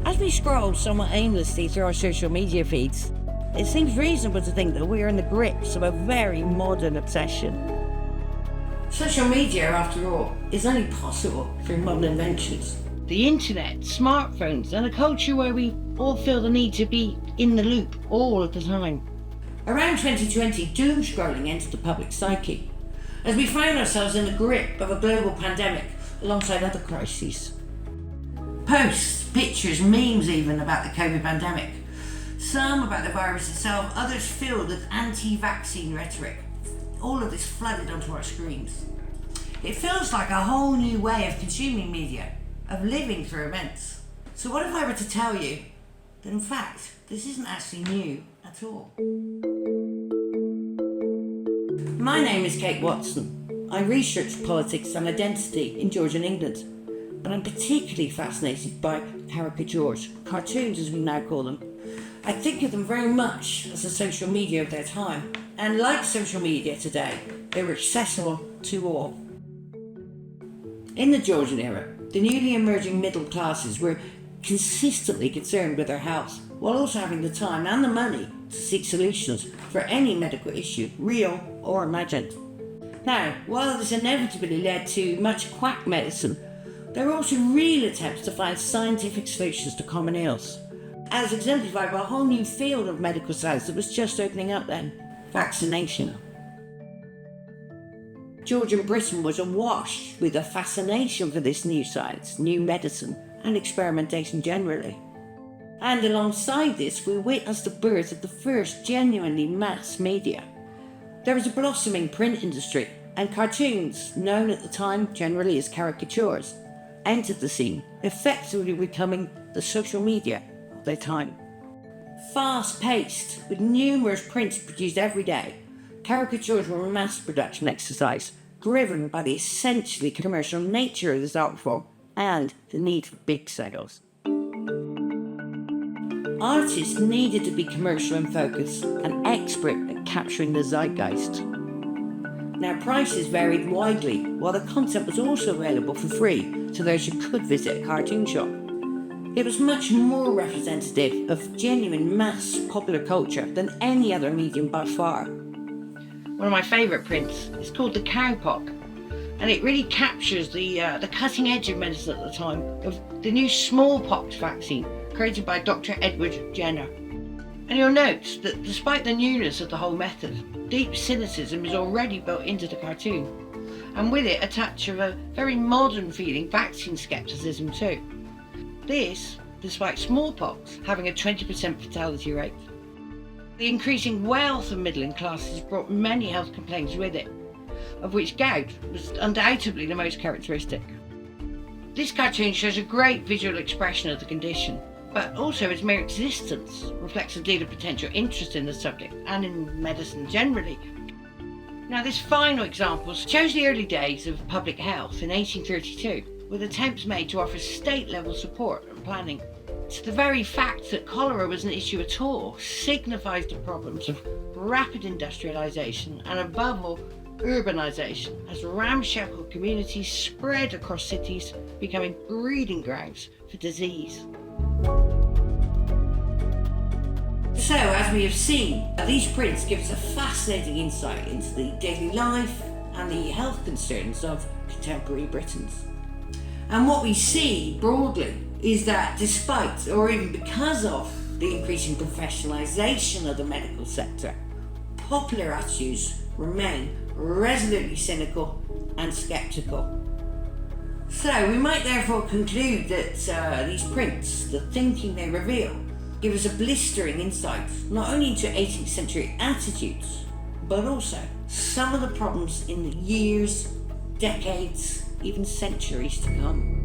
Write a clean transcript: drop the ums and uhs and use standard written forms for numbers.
As we scroll somewhat aimlessly through our social media feeds, it seems reasonable to think that we are in the grips of a very modern obsession. Social media, after all, is only possible through modern inventions. The internet, smartphones, and a culture where we all feel the need to be in the loop all of the time. Around 2020, doom scrolling entered the public psyche, as we found ourselves in the grip of a global pandemic alongside other crises. Posts, pictures, memes even about the COVID pandemic. Some about the virus itself, others filled with anti-vaccine rhetoric. All of this flooded onto our screens. It feels like a whole new way of consuming media, of living through events. So what if I were to tell you that in fact, this isn't actually new at all? My name is Kate Watson. I research politics and identity in Georgian England, but I'm particularly fascinated by caricatures, cartoons as we now call them. I think of them very much as the social media of their time, and like social media today, they were accessible to all. In the Georgian era, the newly emerging middle classes were consistently concerned with their health, while also having the time and the money to seek solutions for any medical issue, real or imagined. Now, while this inevitably led to much quack medicine, there were also real attempts to find scientific solutions to common ills, as exemplified by a whole new field of medical science that was just opening up then: vaccination. Georgian Britain was awash with a fascination for this new science, new medicine, and experimentation generally. And alongside this, we witnessed the birth of the first genuinely mass media. There was a blossoming print industry, and cartoons, known at the time generally as caricatures, entered the scene, effectively becoming the social media of their time. Fast-paced, with numerous prints produced every day, caricatures were a mass production exercise, driven by the essentially commercial nature of this art form and the need for big sales. Artists needed to be commercial in focus and expert at capturing the zeitgeist. Now, prices varied widely, while the content was also available for free to those who could visit a cartoon shop. It was much more representative of genuine mass popular culture than any other medium by far. One of my favourite prints is called the cowpox, and it really captures the cutting edge of medicine at the time of the new smallpox vaccine created by Dr. Edward Jenner. And you'll note that despite the newness of the whole method, deep cynicism is already built into the cartoon, and with it a touch of a very modern feeling vaccine scepticism too. This, despite smallpox having a 20% fatality rate. The increasing wealth of middling classes brought many health complaints with it, of which gout was undoubtedly the most characteristic. This cartoon shows a great visual expression of the condition, but also its mere existence reflects a deal of potential interest in the subject and in medicine generally. Now, this final example shows the early days of public health in 1832, with attempts made to offer state-level support and planning. So the very fact that cholera was an issue at all signifies the problems of rapid industrialisation and, above all, urbanisation, as ramshackle communities spread across cities, becoming breeding grounds for disease. So, as we have seen, these prints give us a fascinating insight into the daily life and the health concerns of contemporary Britons. And what we see broadly is that despite, or even because of, the increasing professionalisation of the medical sector, popular attitudes remain resolutely cynical and sceptical. So we might therefore conclude that these prints, the thinking they reveal, give us a blistering insight not only into 18th century attitudes, but also some of the problems in the years, decades, even centuries to come.